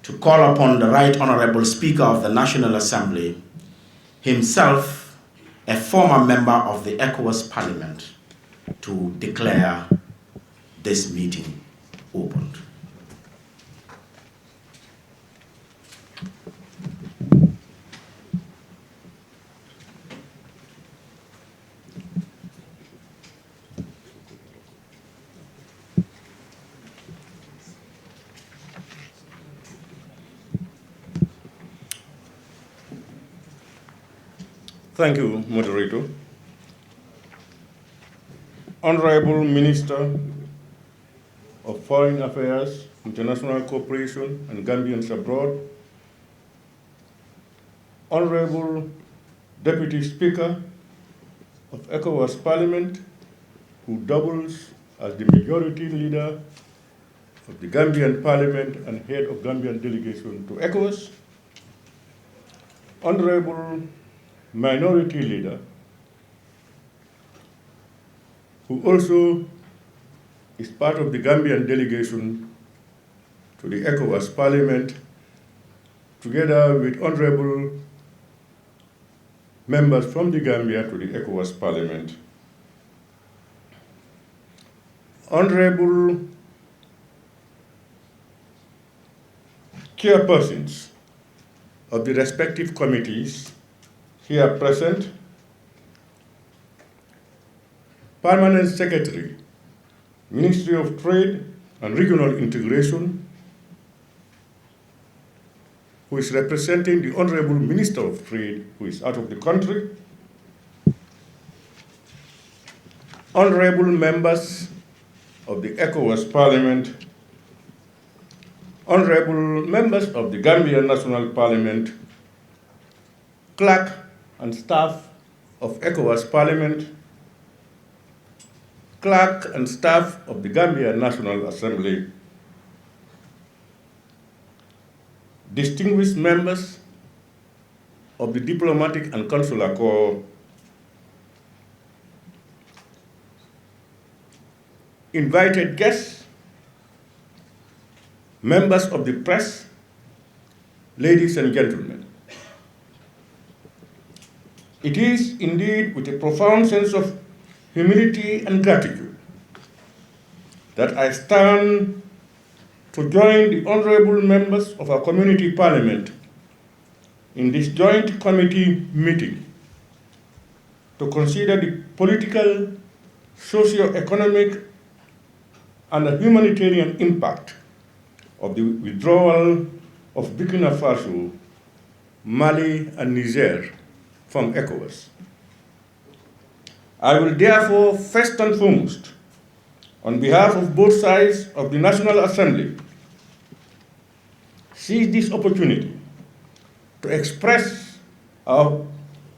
to call upon the Right Honorable Speaker of the National Assembly, himself a former member of the ECOWAS Parliament, to declare this meeting opened. Thank you, Moderator. Honorable Minister of Foreign Affairs, International Cooperation, and Gambians abroad, Honorable Deputy Speaker of ECOWAS Parliament, who doubles as the majority leader of the Gambian Parliament and head of Gambian delegation to ECOWAS, Honorable Minority Leader, who also is part of the Gambian delegation to the ECOWAS Parliament, together with honorable members from the Gambia to the ECOWAS Parliament, honorable chairpersons of the respective committees here present, Permanent Secretary, Ministry of Trade and Regional Integration, who is representing the Honorable Minister of Trade, who is out of the country, honorable members of the ECOWAS Parliament, honorable members of the Gambian National Parliament, clerk and staff of ECOWAS Parliament, clerk and staff of the Gambian National Assembly, distinguished members of the Diplomatic and Consular Corps, invited guests, members of the press, ladies and gentlemen. It is indeed with a profound sense of humility and gratitude that I stand to join the honorable members of our community parliament in this joint committee meeting to consider the political, socio-economic, and the humanitarian impact of the withdrawal of Burkina Faso, Mali, and Niger from ECOWAS. I will therefore, first and foremost, on behalf of both sides of the National Assembly, seize this opportunity to express our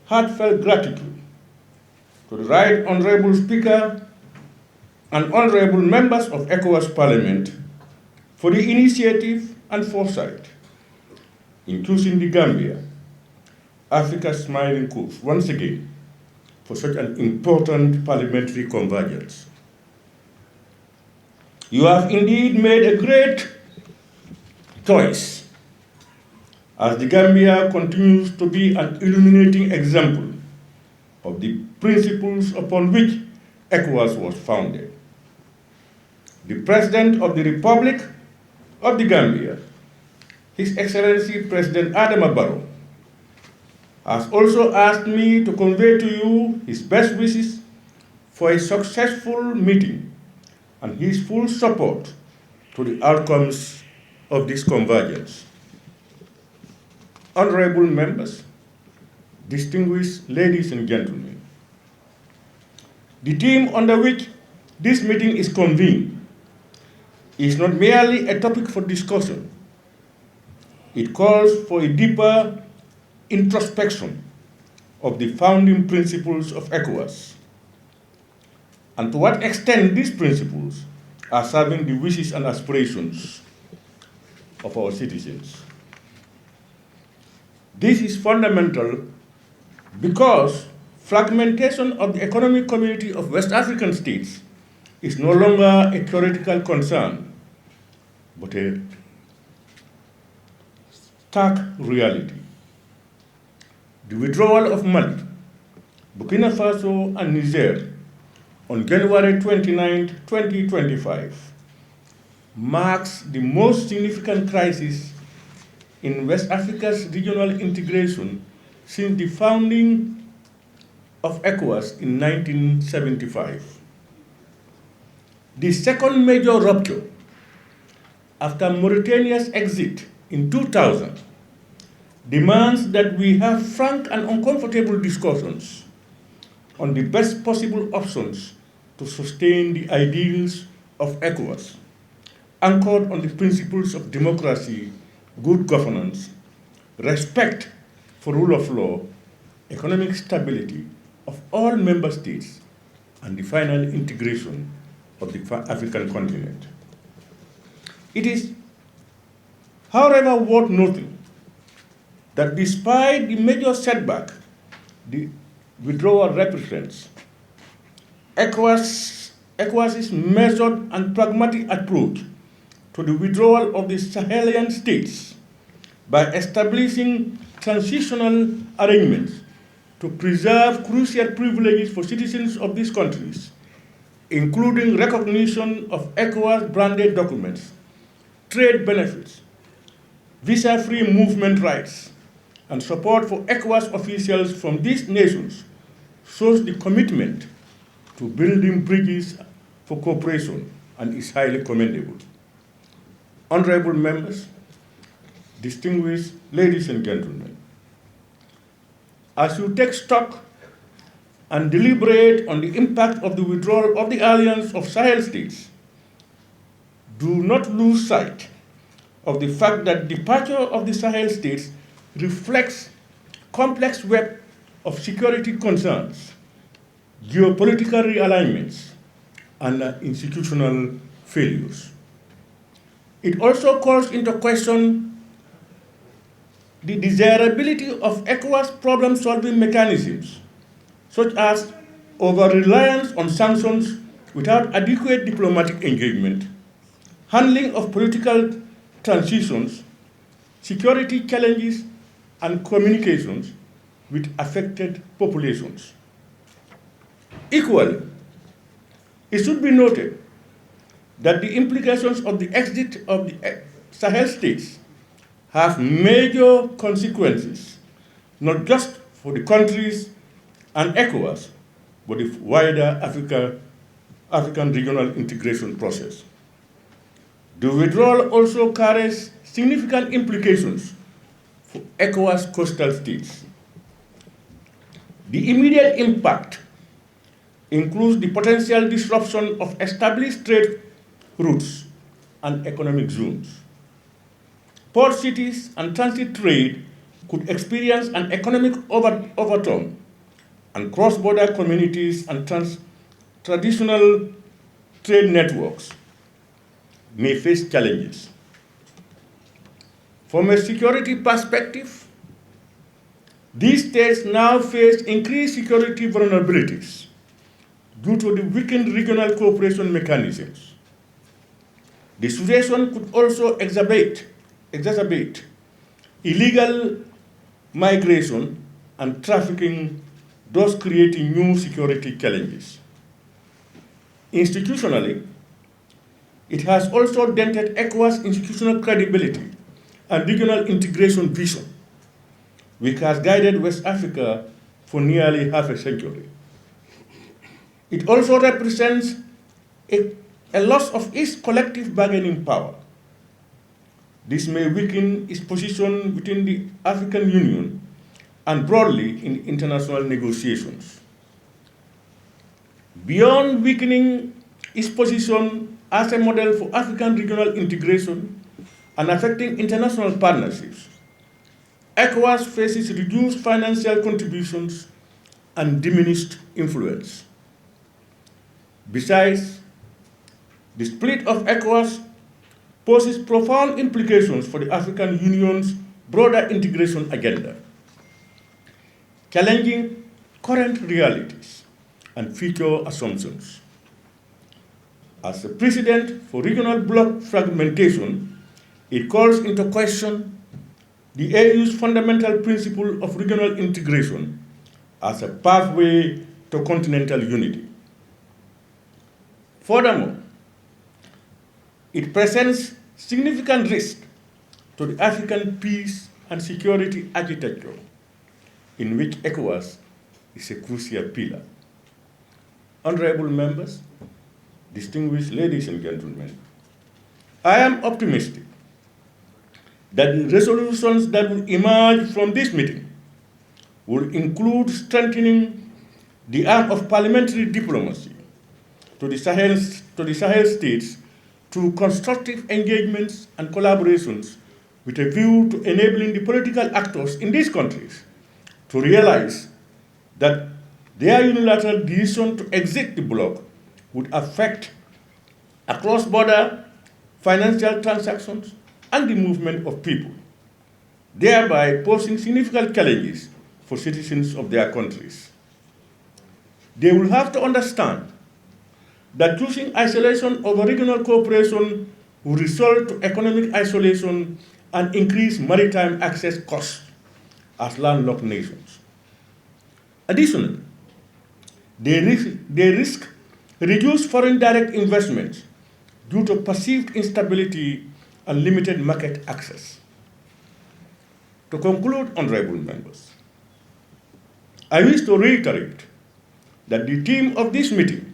heartfelt gratitude to the Right Honorable Speaker and honorable members of ECOWAS Parliament for the initiative and foresight in choosing the Gambia, Africa's smiling coast, once again, for such an important parliamentary convergence. You have indeed made a great choice, as the Gambia continues to be an illuminating example of the principles upon which ECOWAS was founded. The President of the Republic of the Gambia, His Excellency President Adama Barrow, has also asked me to convey to you his best wishes for a successful meeting and his full support to the outcomes of this convergence. Honorable members, distinguished ladies and gentlemen, the theme under which this meeting is convened is not merely a topic for discussion. It calls for a deeper introspection of the founding principles of ECOWAS, and to what extent these principles are serving the wishes and aspirations of our citizens. This is fundamental because fragmentation of the economic community of West African states is no longer a theoretical concern, but a stark reality. The withdrawal of Mali, Burkina Faso, and Niger on January 29, 2025 marks the most significant crisis in West Africa's regional integration since the founding of ECOWAS in 1975. The second major rupture after Mauritania's exit in 2000 demands that we have frank and uncomfortable discussions on the best possible options to sustain the ideals of ECOWAS, anchored on the principles of democracy, good governance, respect for rule of law, economic stability of all member states, and the final integration of the African continent. It is, however, worth noting that despite the major setback the withdrawal represents, ECOWAS's measured and pragmatic approach to the withdrawal of the Sahelian states by establishing transitional arrangements to preserve crucial privileges for citizens of these countries, including recognition of ECOWAS-branded documents, trade benefits, visa-free movement rights, and support for ECOWAS officials from these nations, shows the commitment to building bridges for cooperation and is highly commendable. Honorable members, distinguished ladies and gentlemen, as you take stock and deliberate on the impact of the withdrawal of the Alliance of Sahel States, do not lose sight of the fact that departure of the Sahel States reflects complex web of security concerns, geopolitical realignments, and institutional failures. It also calls into question the desirability of ECOWAS problem-solving mechanisms, such as over-reliance on sanctions without adequate diplomatic engagement, handling of political transitions, security challenges, and communications with affected populations. Equally, it should be noted that the implications of the exit of the Sahel states have major consequences, not just for the countries and ECOWAS, but the wider African regional integration process. The withdrawal also carries significant implications for ECOWAS coastal states. The immediate impact includes the potential disruption of established trade routes and economic zones. Port cities and transit trade could experience an economic overturn, and cross-border communities and traditional trade networks may face challenges. From a security perspective, these states now face increased security vulnerabilities due to the weakened regional cooperation mechanisms. The situation could also exacerbate illegal migration and trafficking, thus creating new security challenges. Institutionally, it has also dented ECOWAS' institutional credibility and regional integration vision, which has guided West Africa for nearly half a century. It also represents a loss of its collective bargaining power. This may weaken its position within the African Union and broadly in international negotiations. Beyond weakening its position as a model for African regional integration and affecting international partnerships, ECOWAS faces reduced financial contributions and diminished influence. Besides, the split of ECOWAS poses profound implications for the African Union's broader integration agenda, challenging current realities and future assumptions. As a precedent for regional bloc fragmentation, it calls into question the AU's fundamental principle of regional integration as a pathway to continental unity. Furthermore, it presents significant risk to the African peace and security architecture, in which ECOWAS is a crucial pillar. Honorable members, distinguished ladies and gentlemen, I am optimistic that the resolutions that will emerge from this meeting will include strengthening the arm of parliamentary diplomacy to the Sahel states through constructive engagements and collaborations with a view to enabling the political actors in these countries to realize that their unilateral decision to exit the bloc would affect cross-border financial transactions and the movement of people, thereby posing significant challenges for citizens of their countries. They will have to understand that choosing isolation over regional cooperation will result to economic isolation and increase maritime access costs as landlocked nations. Additionally, they risk reduced foreign direct investments due to perceived instability and limited market access. To conclude, honorable members, I wish to reiterate that the theme of this meeting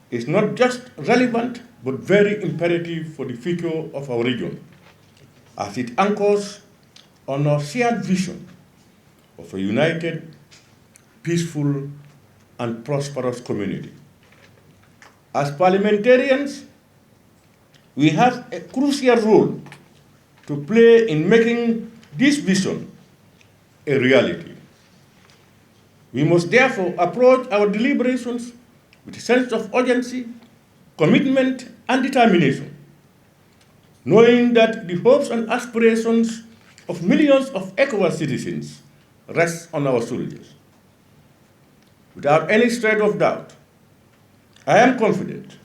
is not just relevant, but very imperative for the future of our region, as it anchors on our shared vision of a united, peaceful, and prosperous community. As parliamentarians, we have a crucial role to play in making this vision a reality. We must therefore approach our deliberations with a sense of urgency, commitment, and determination, knowing that the hopes and aspirations of millions of ECOWAS citizens rest on our shoulders. Without any shred of doubt, I am confident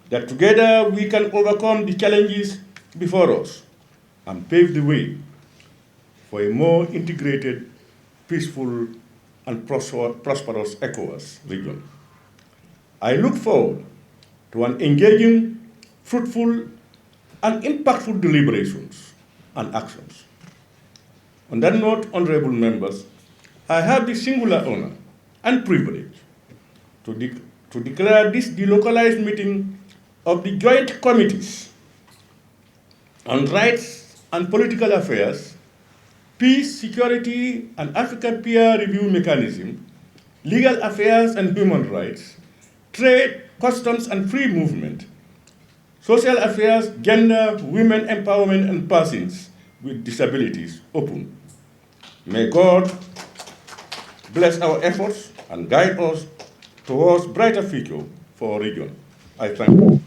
that together we can overcome the challenges before us and pave the way for a more integrated, peaceful, and prosperous ECOWAS region. I look forward to an engaging, fruitful, and impactful deliberations and actions. On that note, honorable members, I have the singular honor and privilege to declare this delocalized meeting of the Joint Committees on Rights and Political Affairs, Peace, Security, and Africa Peer Review Mechanism, Legal Affairs and Human Rights, Trade, Customs and Free Movement, Social Affairs, Gender, Women Empowerment, and Persons with Disabilities open. May God bless our efforts and guide us towards brighter future for our region. I thank you.